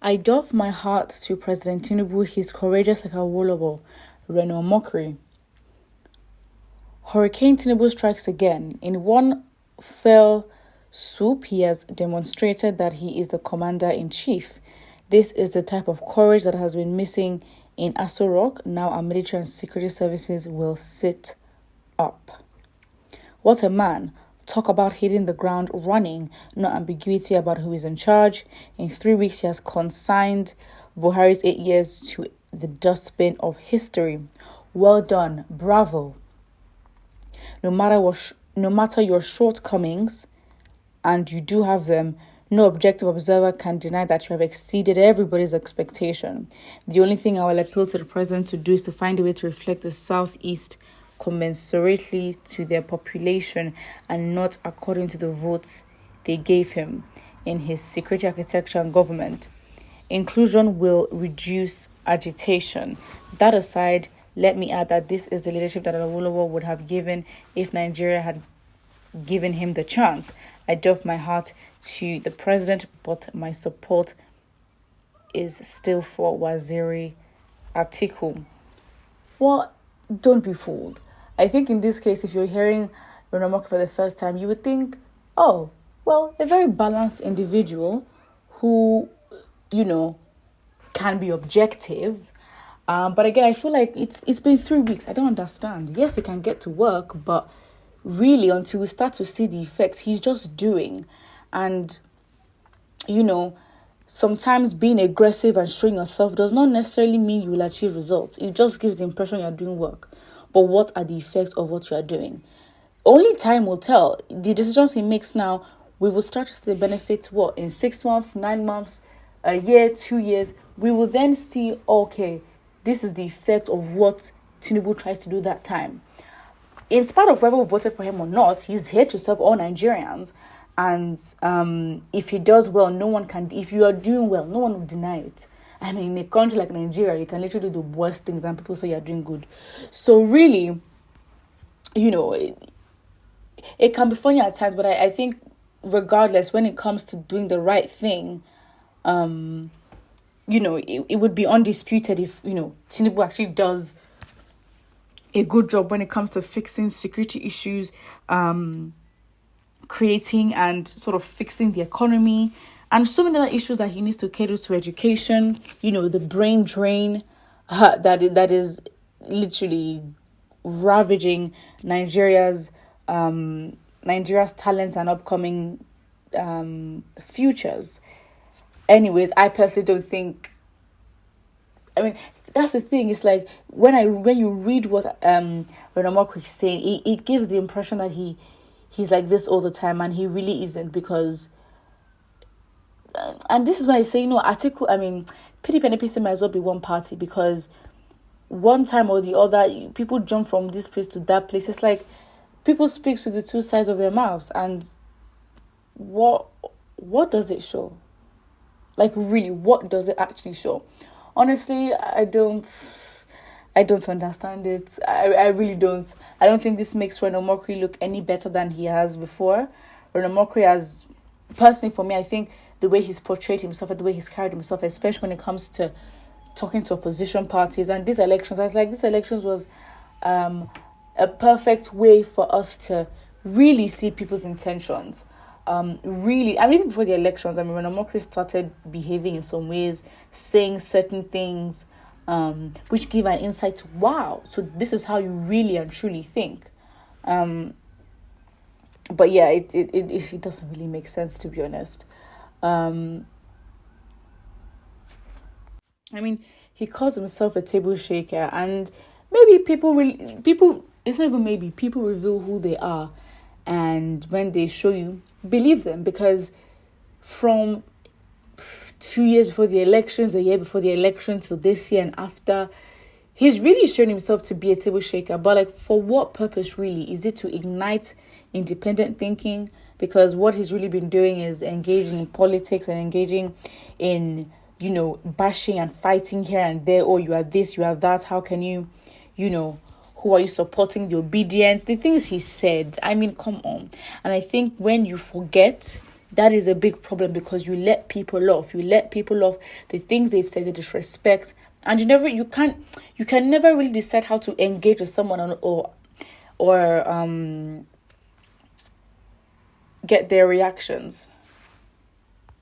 I doff my heart to President Tinubu. He's courageous like Awolowo. Reno mockery. Hurricane Tinubu strikes again. In one fell swoop, he has demonstrated that he is the commander-in-chief. This is the type of courage that has been missing in Aso Rock. Now our military and security services will sit up. What a man. Talk about hitting the ground running. No ambiguity about who is in charge. In 3 weeks, he has consigned Buhari's 8 years to the dustbin of history. Well done. Bravo. No matter your shortcomings, and you do have them, no objective observer can deny that you have exceeded everybody's expectation. The only thing I will appeal to the president to do is to find a way to reflect the Southeast commensurately to their population and not according to the votes they gave him in his security architecture and government. Inclusion will reduce agitation. That aside, let me add that this is the leadership that Awolowo would have given if Nigeria had given him the chance. I doff my heart to the president, but my support is still for Waziri Atiku. Well, don't be fooled. I think in this case, if you're hearing Reno for the first time, you would think, oh, well, a very balanced individual who, can be objective. But again, I feel like it's been 3 weeks. I don't understand. Yes, he can get to work, but really, until we start to see the effects, he's just doing. And, sometimes being aggressive and showing yourself does not necessarily mean you will achieve results. It just gives the impression you're doing work. But what are the effects of what you are doing? Only time will tell. The decisions he makes now, we will start to see the benefits, in 6 months, 9 months, a year, 2 years. We will then see, okay, this is the effect of what Tinubu tried to do that time. In spite of whether we voted for him or not, he's here to serve all Nigerians. And if he does well, if you are doing well, no one will deny it. I mean, in a country like Nigeria, you can literally do the worst things and people say you're doing good. So really, it can be funny at times, but I think regardless, when it comes to doing the right thing, it would be undisputed if, Tinubu actually does a good job when it comes to fixing security issues, creating and sort of fixing the economy, and so many other issues that he needs to cater to education, the brain drain that is literally ravaging Nigeria's talent and upcoming futures. Anyways, I personally don't think. I mean, that's the thing. It's like when you read what Reno is saying, it gives the impression that he's like this all the time, and he really isn't. Because, and this is why I say, Atiku. I mean, PDP and APC might as well be one party, because one time or the other, people jump from this place to that place. It's like people speak with the two sides of their mouths, and what does it show? Like, really, what does it actually show? Honestly, I don't understand it. I really don't. I don't think this makes Reno Mockery look any better than he has before. Reno Mockery has, personally for me, I think the way he's portrayed himself and the way he's carried himself, especially when it comes to talking to opposition parties and these elections, I was like, these elections was a perfect way for us to really see people's intentions. Really, I mean, even before the elections, I mean, when Reno started behaving in some ways, saying certain things, which give an insight to, wow, so this is how you really and truly think. But yeah, it doesn't really make sense, to be honest. I mean, he calls himself a table shaker, and maybe people, it's not even maybe, people reveal who they are. And when they show you, believe them, because from 2 years before the elections, a year before the election, to this year and after, he's really shown himself to be a table shaker. But like, for what purpose really? Is it to ignite independent thinking? Because what he's really been doing is engaging in politics and engaging in, bashing and fighting here and there. Oh, you are this, you are that. How can you, who are you supporting? The obedience, the things he said. I mean, come on. And I think when you forget, that is a big problem, because you let people off. You let people off the things they've said, the disrespect, and you can never really decide how to engage with someone or get their reactions.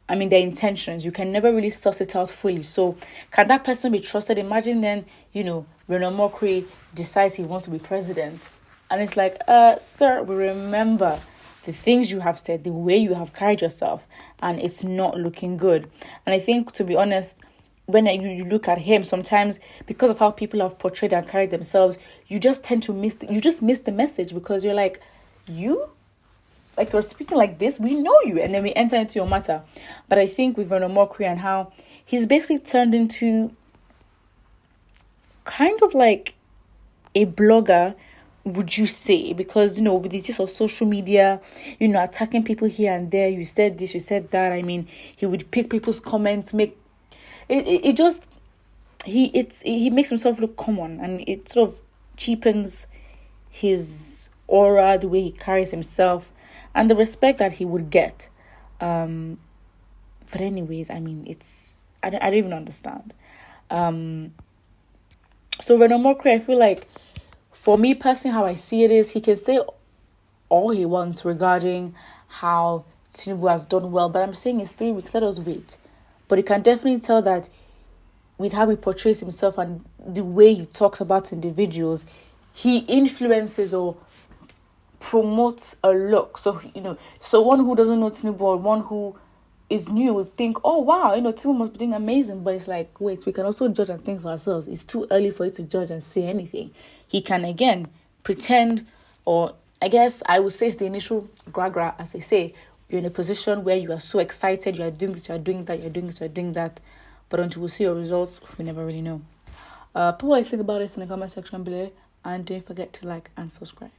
I mean, their intentions. You can never really suss it out fully. So can that person be trusted? Imagine then, Reno Mokri decides he wants to be president. And it's like, sir, we remember the things you have said, the way you have carried yourself, and it's not looking good. And I think, to be honest, when you look at him, sometimes because of how people have portrayed and carried themselves, you just tend to miss the message, because you're like, you're speaking like this, we know you, and then we enter into your matter. But I think with Reno Mokri and how he's basically turned into kind of like a blogger, would you say? Because, with the use of social media, attacking people here and there, you said this, you said that. I mean, he would pick people's comments, he makes himself look common, and it sort of cheapens his aura, the way he carries himself, and the respect that he would get. But anyways, I mean, I don't even understand. So Reno Mokri, I feel like, for me personally, how I see it is, he can say all he wants regarding how Tinubu has done well, but I'm saying it's 3 weeks, let us wait. But you can definitely tell that with how he portrays himself and the way he talks about individuals, he influences or promotes a look. So, so one who doesn't know Tinubu or one who is new would think, oh wow, Tinubu must be doing amazing. But it's like, wait, we can also judge and think for ourselves. It's too early for you to judge and say anything. He can again pretend, or I guess I would say it's the initial gra, as they say. You're in a position where you are so excited, you are doing this, you are doing that, you're doing this, you're doing that. But until we see your results, we never really know. Put what you think about it in the comment section below, and don't forget to like and subscribe.